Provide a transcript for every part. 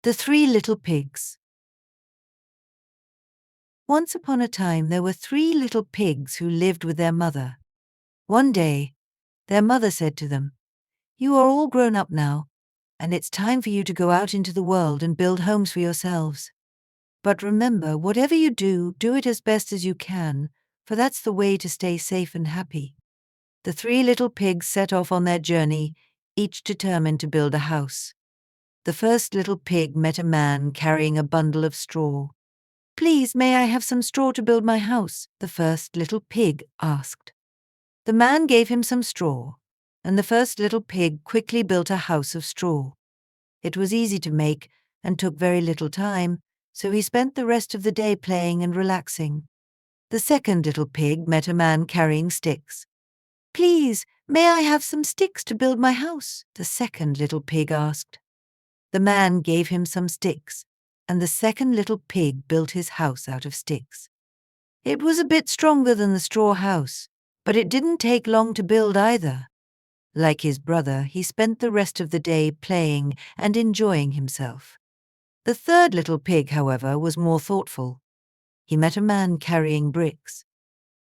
The Three Little Pigs. Once upon a time there were 3 little pigs who lived with their mother. One day, their mother said to them, "You are all grown up now, and it's time for you to go out into the world and build homes for yourselves. But remember, whatever you do, do it as best as you can, for that's the way to stay safe and happy." The 3 little pigs set off on their journey, each determined to build a house. The first little pig met a man carrying a bundle of straw. "Please, may I have some straw to build my house?" the first little pig asked. The man gave him some straw, and the first little pig quickly built a house of straw. It was easy to make and took very little time, so he spent the rest of the day playing and relaxing. The second little pig met a man carrying sticks. "Please, may I have some sticks to build my house?" the second little pig asked. The man gave him some sticks, and the second little pig built his house out of sticks. It was a bit stronger than the straw house, but it didn't take long to build either. Like his brother, he spent the rest of the day playing and enjoying himself. The third little pig, however, was more thoughtful. He met a man carrying bricks.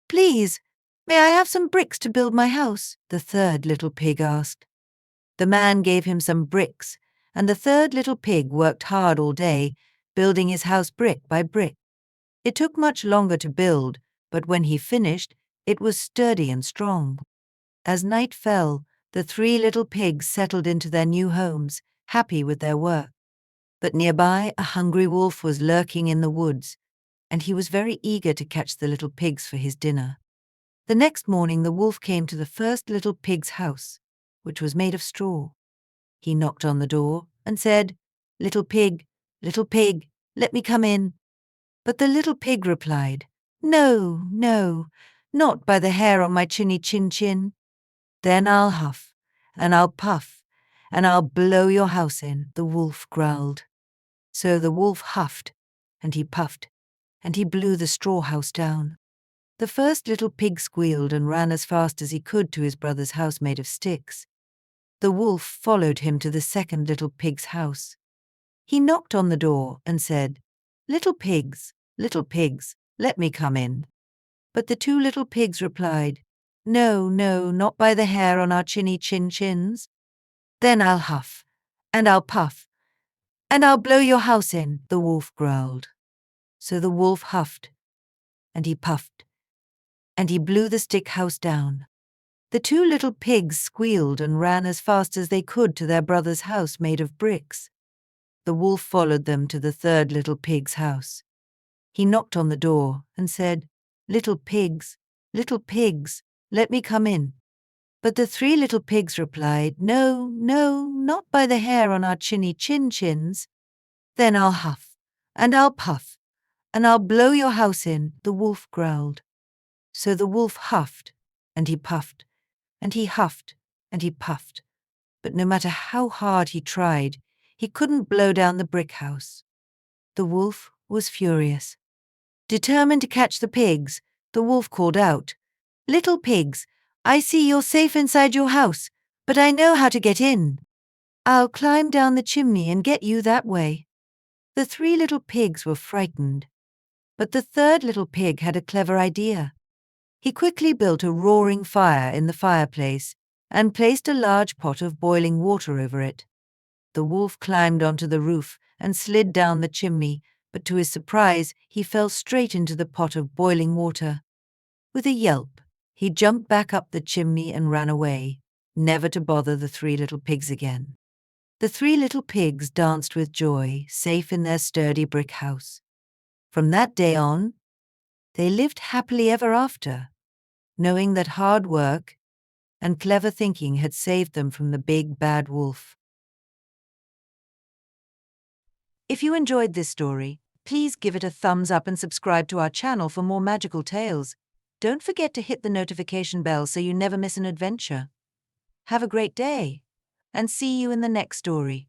"Please, may I have some bricks to build my house?" the third little pig asked. The man gave him some bricks, and the third little pig worked hard all day, building his house brick by brick. It took much longer to build, but when he finished, it was sturdy and strong. As night fell, the 3 little pigs settled into their new homes, happy with their work. But nearby, a hungry wolf was lurking in the woods, and he was very eager to catch the little pigs for his dinner. The next morning, the wolf came to the first little pig's house, which was made of straw. He knocked on the door and said, little pig, let me come in." But the little pig replied, "No, no, not by the hair on my chinny chin chin." "Then I'll huff, and I'll puff, and I'll blow your house in," the wolf growled. So the wolf huffed, and he puffed, and he blew the straw house down. The first little pig squealed and ran as fast as he could to his brother's house made of sticks. The wolf followed him to the second little pig's house. He knocked on the door and said, little pigs, let me come in." But the 2 little pigs replied, "No, no, not by the hair on our chinny chin chins." "Then I'll huff, and I'll puff, and I'll blow your house in," the wolf growled. So the wolf huffed, and he puffed, and he blew the stick house down. The 2 little pigs squealed and ran as fast as they could to their brother's house made of bricks. The wolf followed them to the third little pig's house. He knocked on the door and said, little pigs, let me come in." But the 3 little pigs replied, "No, no, not by the hair on our chinny chin chins." "Then I'll huff, and I'll puff, and I'll blow your house in," the wolf growled. So the wolf huffed, and he puffed, and he huffed, and he puffed. But no matter how hard he tried, he couldn't blow down the brick house. The wolf was furious. Determined to catch the pigs, the wolf called out, "Little pigs, I see you're safe inside your house, but I know how to get in. I'll climb down the chimney and get you that way." The 3 little pigs were frightened, but the third little pig had a clever idea. He quickly built a roaring fire in the fireplace and placed a large pot of boiling water over it. The wolf climbed onto the roof and slid down the chimney, but to his surprise, he fell straight into the pot of boiling water. With a yelp, he jumped back up the chimney and ran away, never to bother the 3 little pigs again. The 3 little pigs danced with joy, safe in their sturdy brick house. From that day on, they lived happily ever after, knowing that hard work and clever thinking had saved them from the big bad wolf. If you enjoyed this story, please give it a thumbs up and subscribe to our channel for more magical tales. Don't forget to hit the notification bell so you never miss an adventure. Have a great day, and see you in the next story.